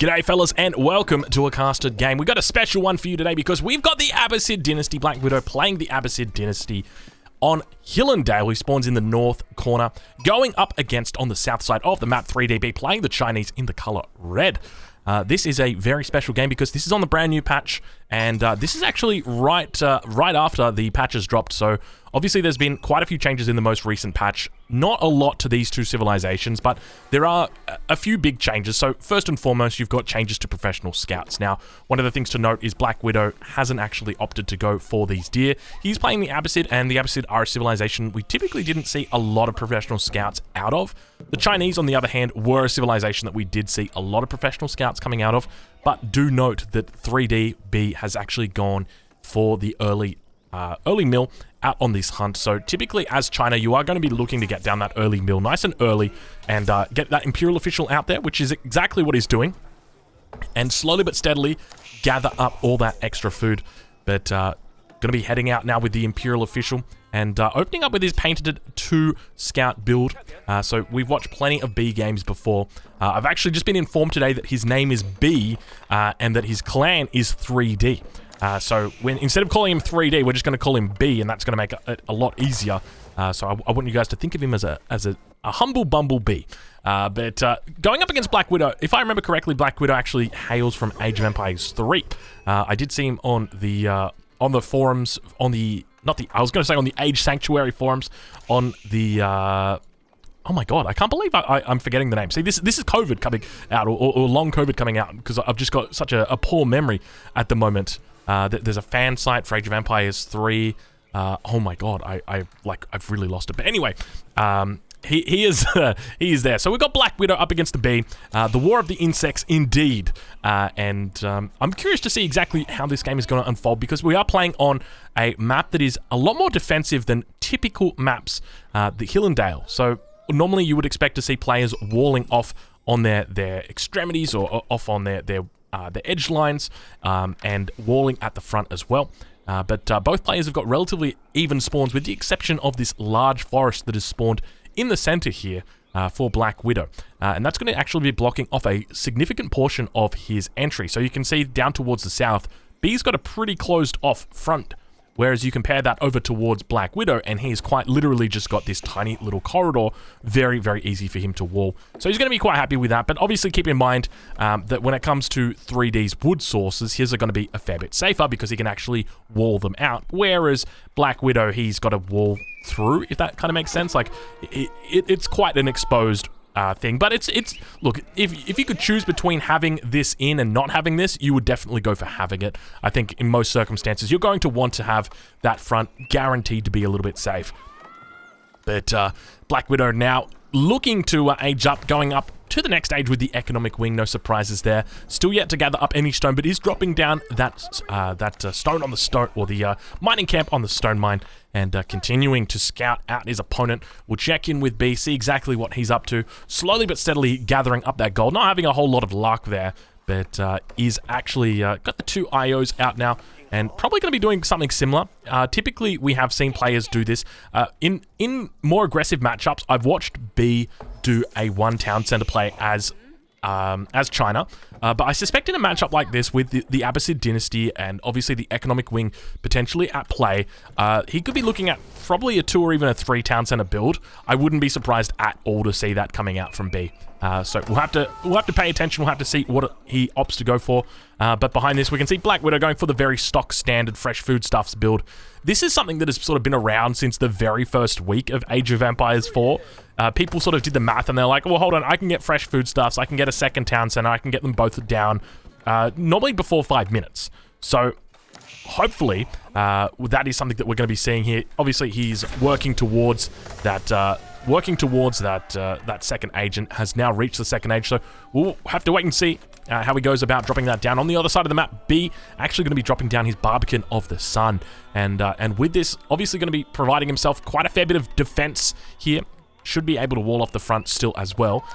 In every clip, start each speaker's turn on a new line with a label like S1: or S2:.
S1: G'day fellas and welcome to a casted game. We've got a special one for you today because we've got the Abbasid Dynasty, Black Widow playing the Abbasid Dynasty on Hillendale, who spawns in the north corner, going up against on the south side of the map 3DB, playing the Chinese in the color red. This is a very special game because this is on the brand new patch, and this is actually right after the patches dropped. So obviously there's been quite a few changes in the most recent patch. Not a lot to these two civilizations, but there are a few big changes. So first and foremost, you've got changes to professional scouts. Now, one of the things to note is Black Widow hasn't actually opted to go for these deer. He's playing the Abbasid, and the Abbasid are a civilization we typically didn't see a lot of professional scouts out of. The Chinese, on the other hand, were a civilization that we did see a lot of professional scouts coming out of, but do note that 3DB has actually gone for the early mill out on this hunt. So typically as China, you are going to be looking to get down that early mill nice and early and get that Imperial official out there, which is exactly what he's doing, and slowly but steadily gather up all that extra food. But going to be heading out now with the Imperial official and opening up with his painted 2 scout build. So we've watched plenty of B games before. I've actually just been informed today that his name is B and that his clan is 3D. So instead of calling him 3D, we're just going to call him B, and that's going to make it a lot easier. So I want you guys to think of him as a humble bumble B. But going up against Black Widow, if I remember correctly, Black Widow actually hails from Age of Empires 3. I did see him on the forums, on the Age Sanctuary forums, on the oh my god, I can't believe I'm forgetting the name. See, this is COVID coming out, or long COVID coming out, because I've just got such a poor memory at the moment. There's a fan site for Age of Empires 3. Oh my god, I've really lost it. But anyway, he is there. So we've got Black Widow up against the bee. The War of the Insects, indeed. And I'm curious to see exactly how this game is going to unfold, because we are playing on a map that is a lot more defensive than typical maps, the Hillendale. So normally you would expect to see players walling off on their extremities, or off on their edge lines, and walling at the front as well. But both players have got relatively even spawns, with the exception of this large forest that is spawned in the center here for Black Widow. And that's going to actually be blocking off a significant portion of his entry. So you can see down towards the south, B's got a pretty closed off front, whereas you compare that over towards Black Widow, and he's quite literally just got this tiny little corridor, very, very easy for him to wall. So he's going to be quite happy with that, but obviously keep in mind that when it comes to 3D's wood sources, his are going to be a fair bit safer because he can actually wall them out, whereas Black Widow, he's got to wall through, if that kind of makes sense. Like, it's quite an exposed thing, but it's look, if you could choose between having this in and not having this, you would definitely go for having it. I think in most circumstances you're going to want to have that front guaranteed to be a little bit safe. But Black Widow now looking to age up, going up to the next stage with the economic wing. No surprises there. Still yet to gather up any stone, but is dropping down that stone on the stone, or the mining camp on the stone mine, and continuing to scout out his opponent. We'll check in with B, see exactly what he's up to. Slowly but steadily gathering up that gold. Not having a whole lot of luck there, but is actually got the 2 IOs out now, and probably going to be doing something similar. Typically, we have seen players do this. In more aggressive matchups, I've watched B do a 1 town center play as China, but I suspect in a matchup like this with the Abbasid Dynasty and obviously the economic wing potentially at play, he could be looking at probably a 2 or even a 3 town center build. I wouldn't be surprised at all to see that coming out from B. So we'll have to pay attention. We'll have to see what he opts to go for. But behind this, we can see Black Widow going for the very stock standard fresh foodstuffs build. This is something that has sort of been around since the very first week of Age of Empires 4. People sort of did the math and they're like, well, hold on, I can get fresh foodstuffs, I can get a second town center, I can get them both down normally before 5 minutes. So hopefully that is something that we're going to be seeing here. Obviously, he's working towards that. That second agent has now reached the second age, so we'll have to wait and see how he goes about dropping that down. On the other side of the map, B actually going to be dropping down his Barbican of the Sun, and with this, obviously going to be providing himself quite a fair bit of defense here. Should be able to wall off the front still as well,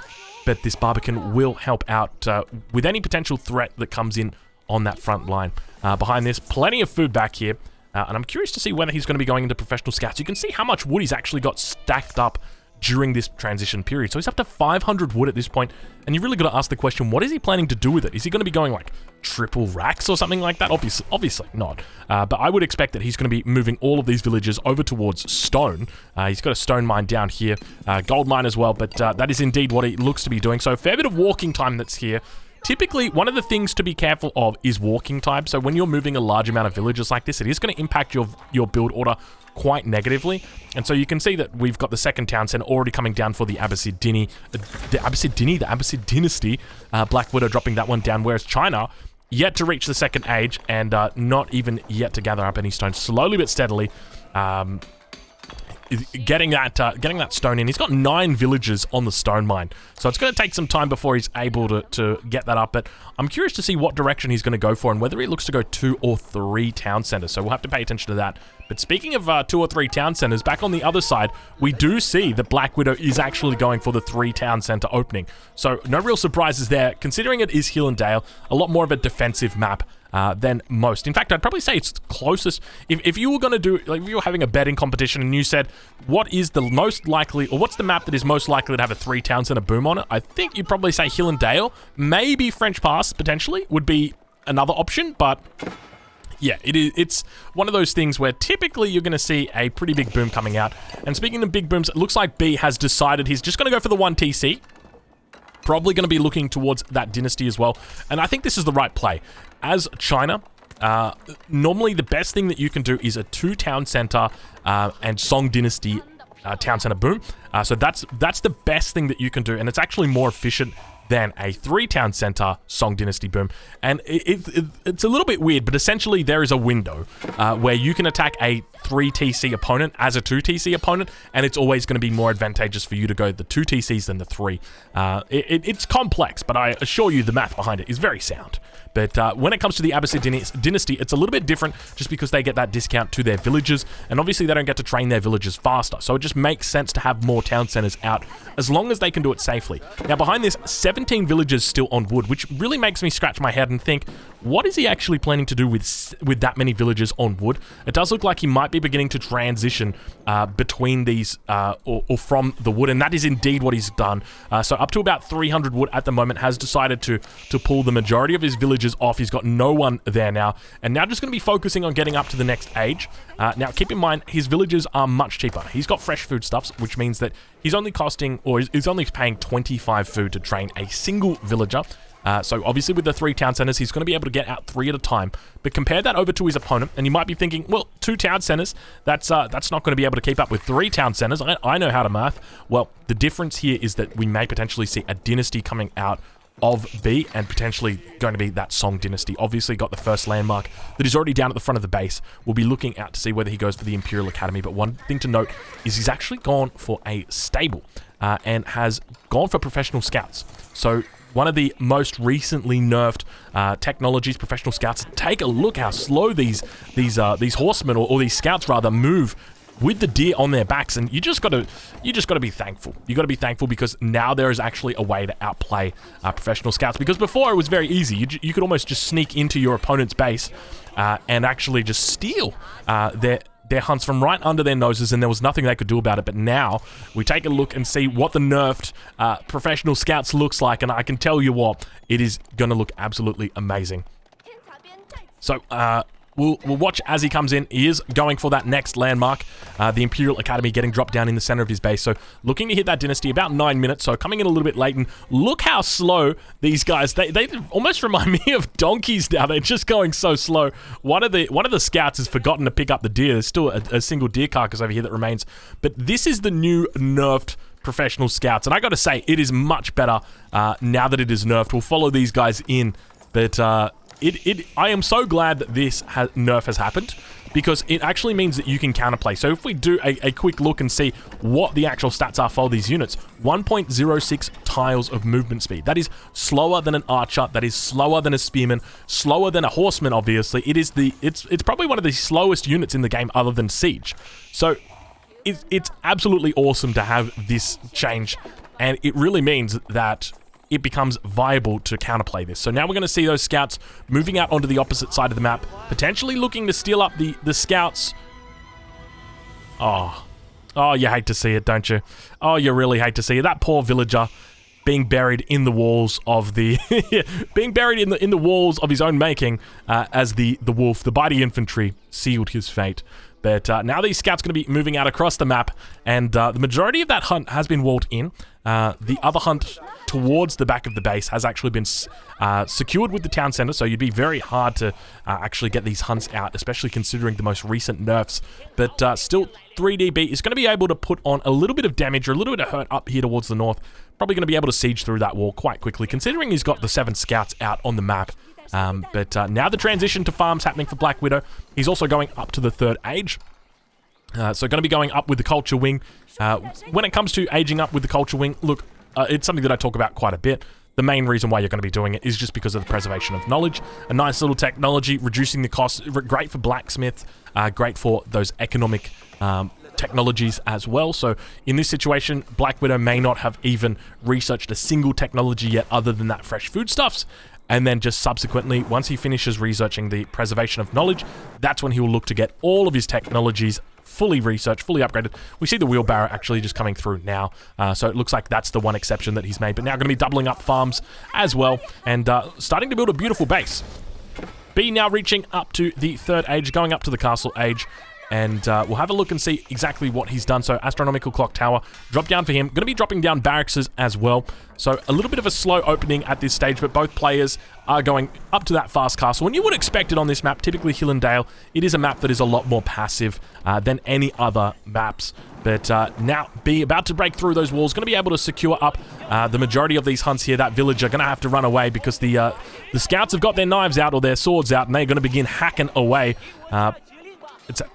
S1: but this Barbican will help out with any potential threat that comes in on that front line. Behind this, plenty of food back here, and I'm curious to see whether he's going to be going into professional scouts. You can see how much wood he's actually got stacked up during this transition period. So he's up to 500 wood at this point, and you've really got to ask the question, what is he planning to do with it? Is he going to be going like triple racks or something like that? Obviously not. But I would expect that he's going to be moving all of these villages over towards stone. He's got a stone mine down here, gold mine as well, but that is indeed what he looks to be doing. So a fair bit of walking time that's here. Typically, one of the things to be careful of is walking time. So when you're moving a large amount of villages like this, it is going to impact your build order quite negatively. And so you can see that we've got the second town center already coming down for the Abbasid Dynasty. Black Widow dropping that one down, whereas China yet to reach the second age and not even yet to gather up any stone. Slowly but steadily, getting that stone in. He's got 9 villages on the stone mine, so it's going to take some time before he's able to get that up, but I'm curious to see what direction he's going to go for and whether he looks to go 2 or 3 town centers, so we'll have to pay attention to that. But speaking of 2 or 3 town centers, back on the other side, we do see that Black Widow is actually going for the 3 town center opening, so no real surprises there, considering it is Hill and Dale, a lot more of a defensive map than most. In fact, I'd probably say it's closest. If you were going to do, like, if you were having a betting competition and you said, what is the most likely, or what's the map that is most likely to have a 3 town center boom on it, I think you'd probably say Hill and Dale. Maybe French Pass, potentially, would be another option, but yeah, it's one of those things where typically you're going to see a pretty big boom coming out. And speaking of big booms, it looks like B has decided he's just going to go for the 1 TC. Probably going to be looking towards that dynasty as well. And I think this is the right play. As China, normally the best thing that you can do is a 2 town center and Song Dynasty town center boom. So that's the best thing that you can do. And it's actually more efficient than a 3 town center Song Dynasty boom. And it's a little bit weird, but essentially there is a window where you can attack a 3 TC opponent as a 2 TC opponent, and it's always going to be more advantageous for you to go the 2 TCs than the 3. It's complex, but I assure you the math behind it is very sound. But when it comes to the Abbasid Dynasty, it's a little bit different just because they get that discount to their villages, and obviously they don't get to train their villages faster, so it just makes sense to have more town centers out as long as they can do it safely. Now behind this, 17 villages still on wood, which really makes me scratch my head and think, what is he actually planning to do with that many villages on wood? It does look like he might be beginning to transition between these or from the wood, and that is indeed what he's done. So up to about 300 wood at the moment, has decided to pull the majority of his villages off. He's got no one there now, and now just going to be focusing on getting up to the next age. Now keep in mind, his villages are much cheaper. He's got fresh foodstuffs, which means that he's only costing, or he's only paying 25 food to train a single villager. So obviously with the 3 town centers, he's going to be able to get out 3 at a time. But compare that over to his opponent, and you might be thinking, well, 2 town centers, that's not going to be able to keep up with 3 town centers. I know how to math. Well, the difference here is that we may potentially see a dynasty coming out of B, and potentially going to be that Song Dynasty. Obviously got the first landmark that is already down at the front of the base. We'll be looking out to see whether he goes for the Imperial Academy, but one thing to note is he's actually gone for a stable and has gone for professional scouts. So one of the most recently nerfed technologies, professional scouts. Take a look how slow these horsemen or these scouts rather move with the deer on their backs, and you just got to be thankful. You got to be thankful because now there is actually a way to outplay professional scouts. Because before it was very easy. You could almost just sneak into your opponent's base and actually just steal their hunts from right under their noses, and there was nothing they could do about it. But now we take a look and see what the nerfed professional scouts looks like, and I can tell you what, it is going to look absolutely amazing. So We'll watch as he comes in. He is going for that next landmark, the Imperial Academy, getting dropped down in the center of his base. So looking to hit that dynasty, about 9 minutes, so coming in a little bit late. And look how slow these guys, they almost remind me of donkeys now. They're just going so slow. One of the scouts has forgotten to pick up the deer. There's still a single deer carcass over here that remains. But this is the new nerfed professional scouts. And I got to say, it is much better now that it is nerfed. We'll follow these guys in. But I am so glad that this nerf has happened, because it actually means that you can counterplay. So if we do a quick look and see what the actual stats are for these units, 1.06 tiles of movement speed. That is slower than an archer. That is slower than a spearman. Slower than a horseman. Obviously, it's probably one of the slowest units in the game, other than Siege. So it's absolutely awesome to have this change, and it really means that it becomes viable to counterplay this. So now we're going to see those scouts moving out onto the opposite side of the map, potentially looking to steal up the scouts. Oh, Oh, you hate to see it, don't you? Oh, you really hate to see it. That poor villager being buried in the walls of the being buried in the walls of his own making, as the wolf, the mighty infantry, sealed his fate. But now these scouts are going to be moving out across the map, and the majority of that hunt has been walled in. The other hunt towards the back of the base has actually been secured with the town center, so you'd be very hard to actually get these hunts out, especially considering the most recent nerfs. But still, 3DB is going to be able to put on a little bit of damage or a little bit of hurt up here towards the north. Probably going to be able to siege through that wall quite quickly, considering he's got the 7 scouts out on the map. But now the transition to farms happening for Black Widow. He's also going up to the 3rd age. So going to be going up with the culture wing. When it comes to aging up with the culture wing, look, it's something that I talk about quite a bit. The main reason why you're going to be doing it is just because of the preservation of knowledge. A nice little technology, reducing the cost, great for blacksmiths, great for those economic technologies as well. So in this situation, Black Widow may not have even researched a single technology yet other than that fresh foodstuffs. And then just subsequently, once he finishes researching the preservation of knowledge, that's when he will look to get all of his technologies fully researched, fully upgraded. We see the wheelbarrow actually just coming through now. So it looks like that's the one exception that he's made. But now going to be doubling up farms as well and starting to build a beautiful base. B now reaching up to the 3rd age, going up to the castle age. And we'll have a look and see exactly what he's done. So astronomical clock tower, drop down for him. Going to be dropping down barracks as well. So a little bit of a slow opening at this stage, but both players are going up to that fast castle. And you would expect it on this map, typically Hill and Dale. It is a map that is a lot more passive than any other maps. But now B about to break through those walls, going to be able to secure up the majority of these hunts here. That villager going to have to run away because the scouts have got their knives out or their swords out, and they're going to begin hacking away.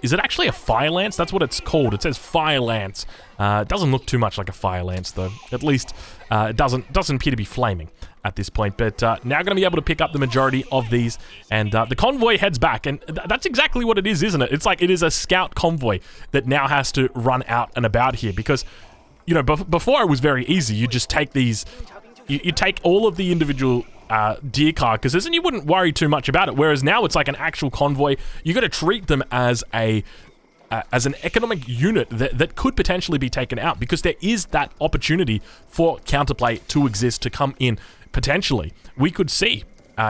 S1: Is it actually a fire lance? That's what it's called. It says fire lance. It doesn't look too much like a fire lance, though. At least it doesn't appear to be flaming at this point. But now going to be able to pick up the majority of these, and the convoy heads back. And that's exactly what it is, isn't it? It's like it is a scout convoy that now has to run out and about here because, you know, before it was very easy. You just take these, you take all of the individual deer carcasses and you wouldn't worry too much about it, whereas now it's like an actual convoy. You got to treat them as an economic unit that could potentially be taken out, because there is that opportunity for counterplay to exist, to come in. Potentially we could see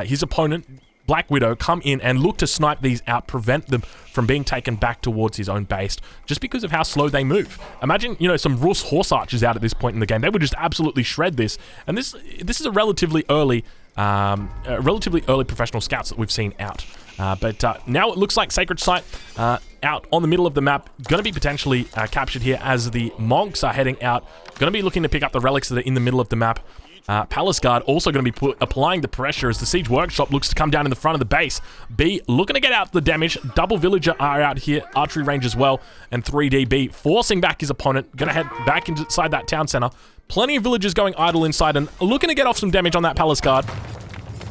S1: his opponent Black Widow come in and look to snipe these out, prevent them from being taken back towards his own base, just because of how slow they move. Imagine, you know, some Rus horse archers out at this point in the game. They would just absolutely shred this. And this is a relatively early professional scouts that we've seen out. But now it looks like Sacred Site out on the middle of the map, going to be potentially captured here as the monks are heading out. Going to be looking to pick up the relics that are in the middle of the map. Palace Guard also going to be applying the pressure as the Siege Workshop looks to come down in the front of the base. B looking to get out the damage. Double Villager are out here, archery range as well, and 3DB forcing back his opponent. Going to head back inside that town center. Plenty of villagers going idle inside and looking to get off some damage on that Palace Guard.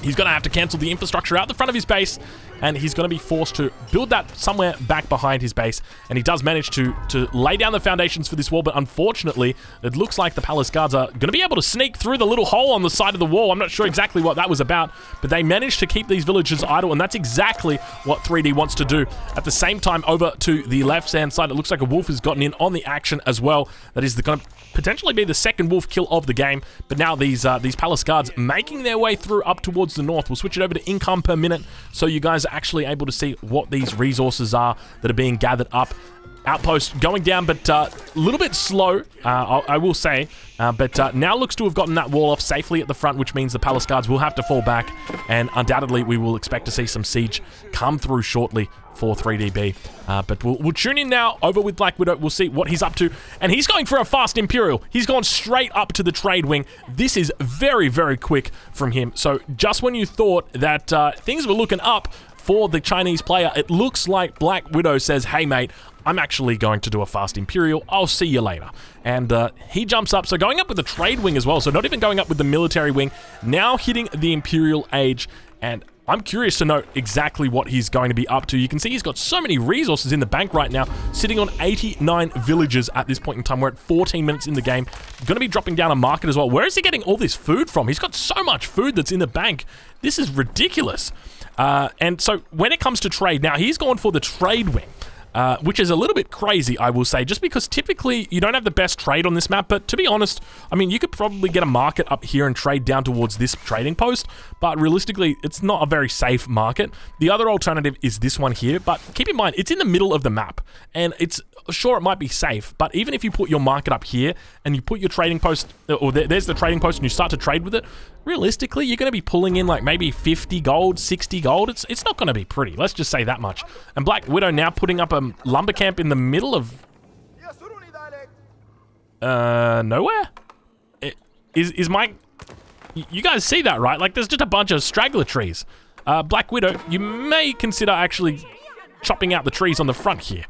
S1: He's going to have to cancel the infrastructure out the front of his base, and he's going to be forced to build that somewhere back behind his base. And he does manage to lay down the foundations for this wall, but unfortunately, it looks like the Palace Guards are going to be able to sneak through the little hole on the side of the wall. I'm not sure exactly what that was about, but they managed to keep these villagers idle, and that's exactly what 3D wants to do. At the same time, over to the left-hand side, it looks like a wolf has gotten in on the action as well. That is going to potentially be the second wolf kill of the game, but now these Palace Guards making their way through up towards the north. We'll switch it over to income per minute so you guys are actually able to see what these resources are that are being gathered up. Outpost going down, but a little bit slow, I will say. But now looks to have gotten that wall off safely at the front, which means the Palace Guards will have to fall back, and undoubtedly we will expect to see some siege come through shortly for 3DB. But we'll tune in now over with Black Widow. We'll see what he's up to, and he's going for a fast Imperial. He's gone straight up to the trade wing. This is very, very quick from him. So just when you thought that things were looking up for the Chinese player, it looks like Black Widow says, hey mate, I'm actually going to do a fast Imperial. I'll see you later. And he jumps up, so going up with the trade wing as well, so not even going up with the military wing, now hitting the Imperial age. And I'm curious to know exactly what he's going to be up to. You can see he's got so many resources in the bank right now, sitting on 89 villages at this point in time. We're at 14 minutes in the game. Going to be dropping down a market as well. Where is he getting all this food from? He's got so much food that's in the bank. This is ridiculous. And so when it comes to trade, now he's gone for the trade wing. which is a little bit crazy, I will say, just because typically you don't have the best trade on this map, but to be honest, I mean, you could probably get a market up here and trade down towards this trading post, but realistically, it's not a very safe market. The other alternative is this one here, but keep in mind, it's in the middle of the map, and it's sure, it might be safe, but even if you put your market up here and you put your trading post, or there's the trading post and you start to trade with it, realistically, you're going to be pulling in like maybe 50 gold, 60 gold. It's not going to be pretty. Let's just say that much. And Black Widow now putting up a lumber camp in the middle of nowhere. Is my... You guys see that, right? Like, there's just a bunch of straggler trees. Black Widow, you may consider actually chopping out the trees on the front here.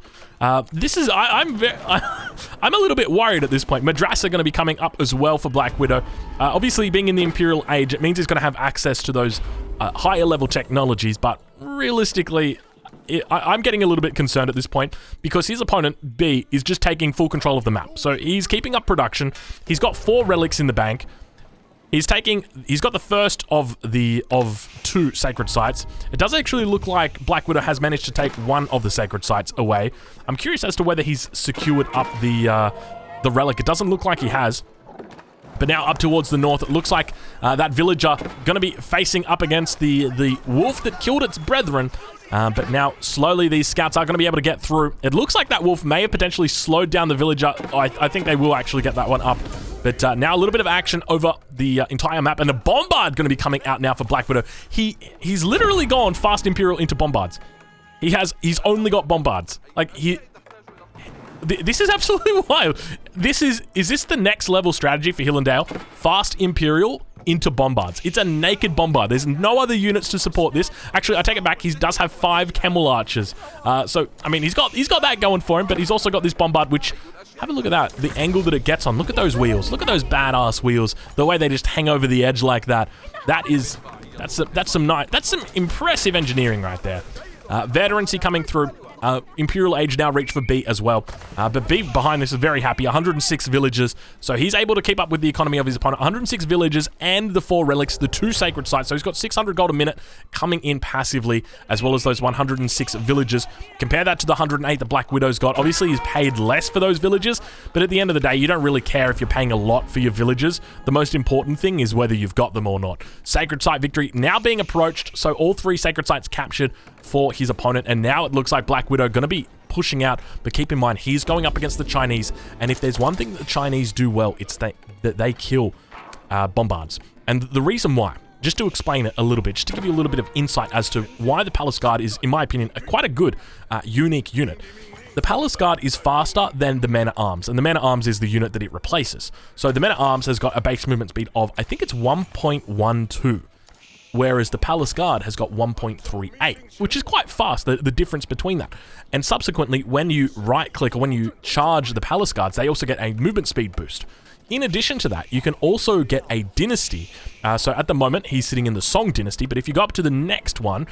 S1: This is, I'm a little bit worried at this point. Madrasa going to be coming up as well for Black Widow. Obviously, being in the Imperial Age, it means he's going to have access to those higher level technologies, but realistically, I'm getting a little bit concerned at this point because his opponent, B, is just taking full control of the map. So he's keeping up production. He's got 4 relics in the bank. He's got the first of 2 sacred sites. It does actually look like Black Widow has managed to take 1 of the sacred sites away. I'm curious as to whether he's secured up the relic. It doesn't look like he has. But now up towards the north, it looks like that villager going to be facing up against the wolf that killed its brethren. But now, slowly, these scouts are going to be able to get through. It looks like that wolf may have potentially slowed down the villager. I think they will actually get that one up. But now a little bit of action over the entire map. And a bombard going to be coming out now for Black Widow. He's literally gone fast Imperial into bombards. He's only got bombards. Like, this is absolutely wild. Is this the next level strategy for Hillendale? Fast Imperial into bombards. It's a naked bombard. There's no other units to support this. Actually, I take it back. He does have 5 camel archers. So, I mean, he's got that going for him, but he's also got this bombard, which... Have a look at that. The angle that it gets on. Look at those wheels. Look at those badass wheels. The way they just hang over the edge like that. That's some impressive engineering right there. Veterancy coming through. Imperial Age now reached for B as well. But B behind this is very happy. 106 villagers. So he's able to keep up with the economy of his opponent. 106 villagers and the 4 relics, the 2 sacred sites. So he's got 600 gold a minute coming in passively, as well as those 106 villagers. Compare that to the 108 the Black Widow's got. Obviously, he's paid less for those villagers, but at the end of the day, you don't really care if you're paying a lot for your villagers. The most important thing is whether you've got them or not. Sacred site victory now being approached. So all 3 sacred sites captured for his opponent, and now it looks like Black Widow going to be pushing out, but keep in mind, he's going up against the Chinese, and if there's one thing that the Chinese do well, it's that they kill bombards. And the reason why, just to explain it a little bit, just to give you a little bit of insight as to why the Palace Guard is, in my opinion, quite a good, unique unit. The Palace Guard is faster than the Men-at-Arms, and the Men-at-Arms is the unit that it replaces. So the Men-at-Arms has got a base movement speed of, I think it's 1.12. Whereas the Palace Guard has got 1.38, which is quite fast, the difference between that. And subsequently, when you right-click or when you charge the Palace Guards, they also get a movement speed boost. In addition to that, you can also get a dynasty. So at the moment, he's sitting in the Song dynasty, but if you go up to the next one,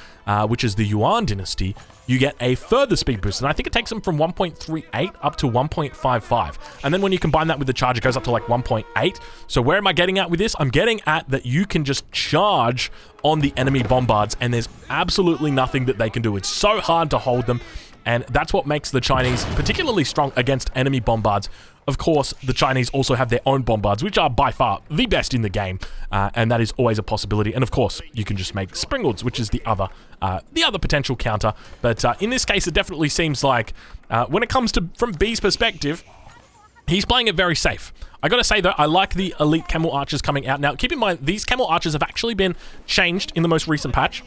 S1: which is the Yuan dynasty, you get a further speed boost. And I think it takes him from 1.38 up to 1.55. And then when you combine that with the charge, it goes up to like 1.8. So where am I getting at with this? I'm getting at that you can just charge on the enemy bombards, and there's absolutely nothing that they can do. It's so hard to hold them. And that's what makes the Chinese particularly strong against enemy bombards. Of course, the Chinese also have their own bombards, which are by far the best in the game, and that is always a possibility. And of course, you can just make Springalds, which is the other potential counter. But in this case, it definitely seems like when it comes to from B's perspective, he's playing it very safe. I gotta say though, I like the elite camel archers coming out. Now, keep in mind, these camel archers have actually been changed in the most recent patch.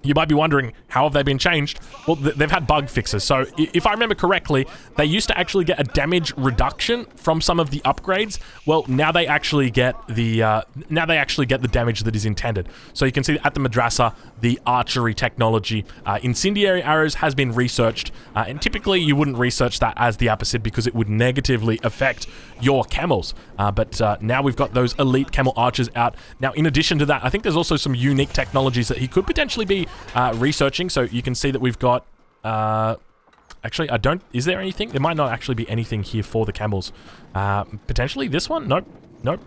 S1: You might be wondering, how have they been changed? Well, they've had bug fixes. So if I remember correctly, they used to actually get a damage reduction from some of the upgrades. Well, now they actually get the damage that is intended. So you can see at the Madrasa, the archery technology, incendiary arrows has been researched, and typically you wouldn't research that as the Abbasid because it would negatively affect your camels. But now we've got those elite camel archers out. Now, in addition to that, I think there's also some unique technologies that he could potentially be researching. So you can see that we've got actually, is there anything? There might not actually be anything here for the camels. Potentially this one? Nope.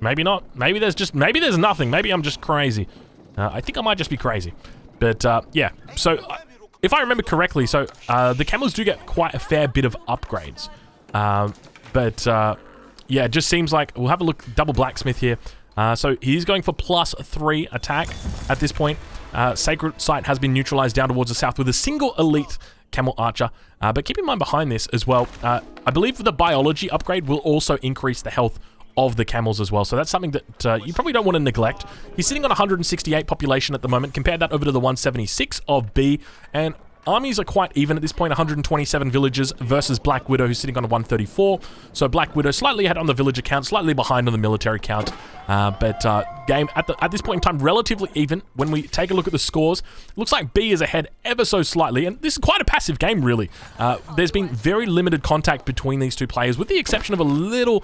S1: Maybe not. Maybe there's nothing. Maybe I'm just crazy. I think I might just be crazy. But yeah, so if I remember correctly, so the camels do get quite a fair bit of upgrades. Yeah, it just seems like... We'll have a look. Double blacksmith here. So he's going for +3 attack at this point. Sacred Sight has been neutralized down towards the south with a single elite camel archer. But keep in mind behind this as well, I believe the biology upgrade will also increase the health of the camels as well. So that's something that you probably don't want to neglect. He's sitting on 168 population at the moment. Compare that over to the 176 of B. And armies are quite even at this point, 127 villagers versus Black Widow, who's sitting on a 134. So Black Widow slightly ahead on the villager count, slightly behind on the military count. Game at this point in time, relatively even. When we take a look at the scores, looks like B is ahead ever so slightly, and this is quite a passive game, really. There's been very limited contact between these two players, with the exception of a little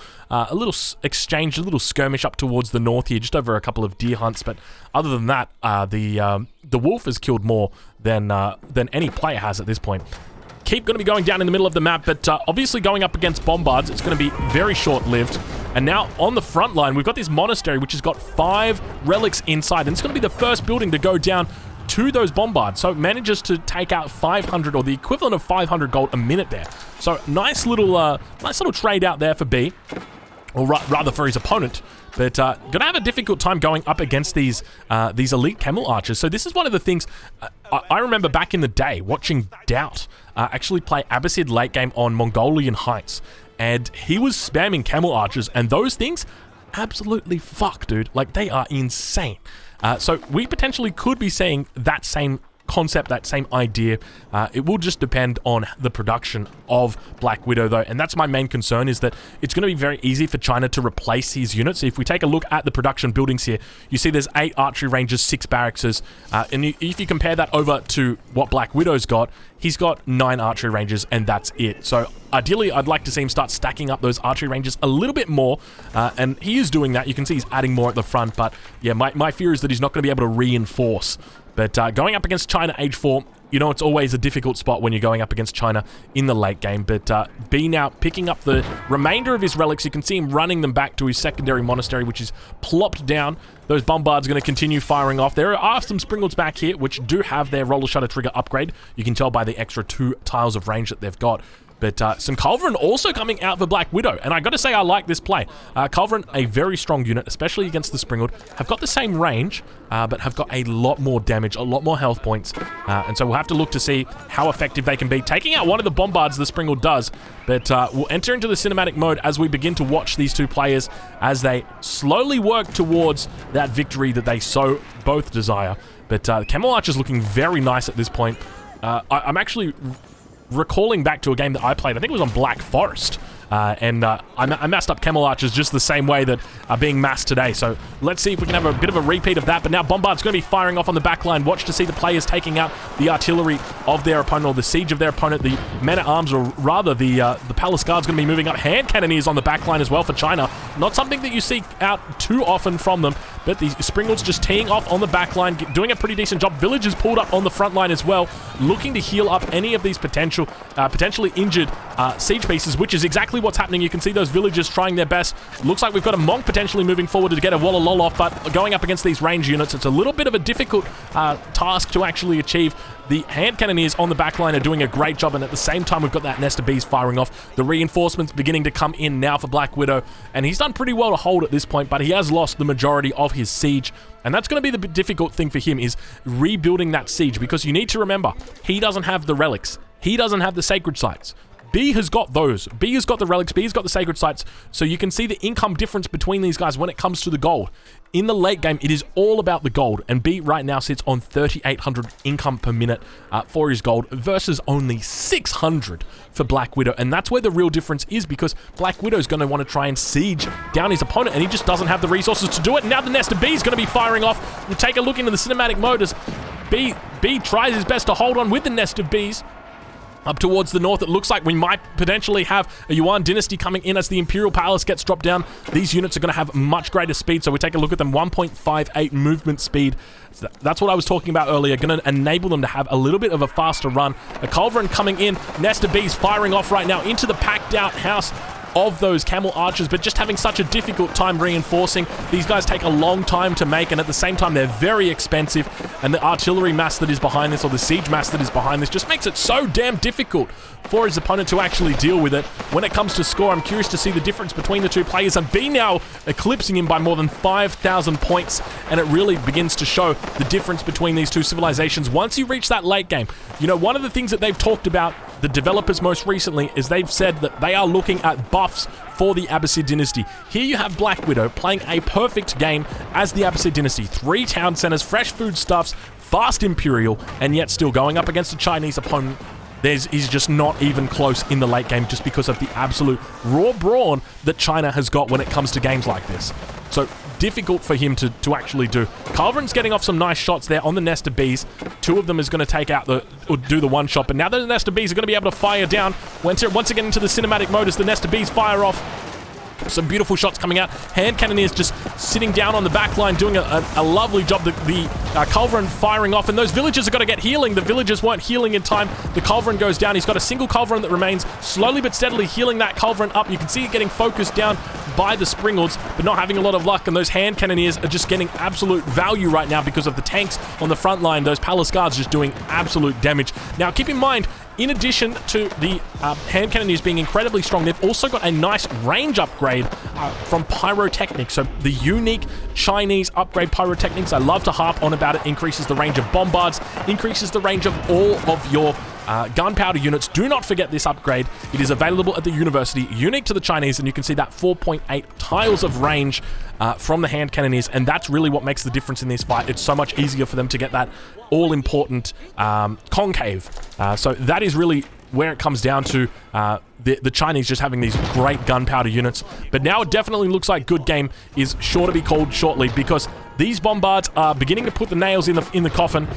S1: exchange, a little skirmish up towards the north here, just over a couple of deer hunts. But other than that, the wolf has killed more than any player has at this point. Keep going to be going down in the middle of the map, but obviously going up against bombards, it's going to be very short-lived. And now on the front line, we've got this monastery, which has got 5 relics inside, and it's going to be the first building to go down to those bombards. So it manages to take out 500, or the equivalent of 500 gold a minute there. So nice little trade out there for B, or rather for his opponent. But gonna have a difficult time going up against these elite camel archers. So this is one of the things I remember back in the day watching Doubt actually play Abbasid late game on Mongolian Heights, and he was spamming camel archers, and those things absolutely fuck, dude. Like, they are insane. So we potentially could be seeing that same concept, that same idea. It will just depend on the production of Black Widow, though, and that's my main concern, is that it's going to be very easy for China to replace his units. If we take a look at the production buildings here, you see there's 8 archery ranges, 6 barracks, and if you compare that over to what Black Widow's got, he's got 9 archery ranges, and that's it. So ideally, I'd like to see him start stacking up those archery ranges a little bit more, and he is doing that. You can see he's adding more at the front, but yeah, my fear is that he's not going to be able to reinforce. But going up against China Age 4, you know, it's always a difficult spot when you're going up against China in the late game. But B now picking up the remainder of his relics. You can see him running them back to his secondary monastery, which is plopped down. Those bombards are going to continue firing off. There are some Springles back here, which do have their roller shutter trigger upgrade. You can tell by the extra 2 tiles of range that they've got. But some Culverin also coming out for Black Widow. And I got to say, I like this play. Culverin, a very strong unit, especially against the Springald, have got the same range, but have got a lot more damage, a lot more health points. And so we'll have to look to see how effective they can be. Taking out one of the bombards the Springald does. But we'll enter into the cinematic mode as we begin to watch these two players as they slowly work towards that victory that they so both desire. But Camel Archer's looking very nice at this point. I'm actually recalling back to a game that I played. I think it was on Black Forest. I massed up Camel Archers just the same way that are being massed today. So let's see if we can have a bit of a repeat of that. But now Bombard's going to be firing off on the back line. Watch to see the players taking out the artillery of their opponent, or the siege of their opponent. The men-at-arms, or rather the Palace Guard's going to be moving up. Hand Cannoneers on the back line as well for China. Not something that you see out too often from them, but the Springald's just teeing off on the back line, doing a pretty decent job. Villagers pulled up on the front line as well, looking to heal up any of these potentially injured siege pieces, which is exactly what's happening. You can see those villagers trying their best. Looks like we've got a monk potentially moving forward to get a Walla Lol off, but going up against these range units, it's a little bit of a difficult task to actually achieve. The hand cannoneers on the back line are doing a great job, and at the same time, we've got that nest of bees firing off. The reinforcements beginning to come in now for Black Widow, and he's done pretty well to hold at this point, but he has lost the majority of his siege. And that's going to be the difficult thing for him, is rebuilding that siege, because you need to remember, he doesn't have the relics. He doesn't have the sacred sites. B has got those. B has got the relics. B has got the sacred sites. So you can see the income difference between these guys when it comes to the gold. In the late game, it is all about the gold. And B right now sits on 3,800 income per minute for his gold versus only 600 for Black Widow. And that's where the real difference is, because Black Widow is going to want to try and siege down his opponent, and he just doesn't have the resources to do it. And now the nest of B is going to be firing off. We'll take a look into the cinematic mode as B tries his best to hold on with the nest of bees. Up towards the north, it looks like we might potentially have a Yuan dynasty coming in as the Imperial Palace gets dropped down. These units are going to have much greater speed, so we take a look at them. 1.58 movement speed. So that's what I was talking about earlier. Going to enable them to have a little bit of a faster run. A Culverin coming in. Nest of bees firing off right now into the packed out house. of those Camel archers, but just having such a difficult time reinforcing. These guys take a long time to make, and at the same time, they're very expensive, and the artillery mass that is behind this, or the siege mass that is behind this, just makes it so damn difficult for his opponent to actually deal with it. When it comes to score, I'm curious to see the difference between the two players, and B now eclipsing him by more than 5,000 points, and it really begins to show the difference between these two civilizations once you reach that late game. You know, one of the things that they've talked about, the developers most recently, is they've said that they are looking at buffs for the Abbasid dynasty. Here you have Black Widow playing a perfect game as the Abbasid dynasty. 3 town centers, fresh foodstuffs, fast Imperial, and yet still going up against a Chinese opponent. He's just not even close in the late game just because of the absolute raw brawn that China has got when it comes to games like this. So difficult for him to actually do. Culverin's getting off some nice shots there on the Nest of Bees. 2 of them is going to take out or do the one shot, but now the Nest of Bees are going to be able to fire down once again into the cinematic mode as the Nest of Bees fire off. Some beautiful shots coming out. Hand Cannoneers just sitting down on the back line, doing a lovely job. The Culverin firing off, and those villagers are going to get healing. The villagers weren't healing in time. The Culverin goes down. He's got a single Culverin that remains, slowly but steadily healing that Culverin up. You can see it getting focused down by the Springalds, but not having a lot of luck, and those Hand Cannoneers are just getting absolute value right now because of the tanks on the front line. Those Palace Guards just doing absolute damage. Now, keep in mind, in addition to the Hand Cannoneers being incredibly strong, they've also got a nice range upgrade from Pyrotechnics. So the unique Chinese upgrade Pyrotechnics, I love to harp on about it, increases the range of bombards, increases the range of all of your gunpowder units. Do not forget this upgrade. It is available at the university, unique to the Chinese, and you can see that 4.8 tiles of range from the Hand Cannoneers, and that's really what makes the difference in this fight. It's so much easier for them to get that all-important concave. So that is really where it comes down to the Chinese just having these great gunpowder units. But now it definitely looks like good game is sure to be called shortly, because these bombards are beginning to put the nails in the coffin.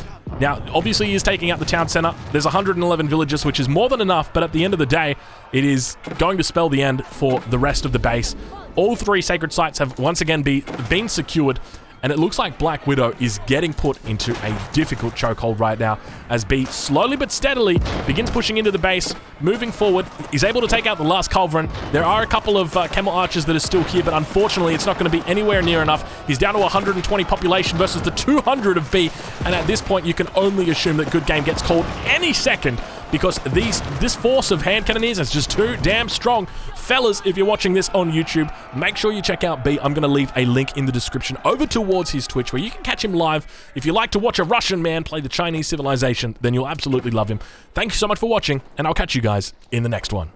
S1: Now, obviously, he is taking out the town center. There's 111 villages, which is more than enough, but at the end of the day, it is going to spell the end for the rest of the base. All 3 sacred sites have once again been secured, and it looks like Black Widow is getting put into a difficult chokehold right now as B slowly but steadily begins pushing into the base, moving forward. He's able to take out the last Culverin. There are a couple of Camel archers that are still here, but unfortunately it's not going to be anywhere near enough. He's down to 120 population versus the 200 of B, and at this point you can only assume that good game gets called any second, because this force of Hand Cannoneers is just too damn strong. Fellas, if you're watching this on YouTube, make sure you check out B. I'm going to leave a link in the description over towards his Twitch where you can catch him live. If you like to watch a Russian man play the Chinese civilization, then you'll absolutely love him. Thank you so much for watching, and I'll catch you guys in the next one.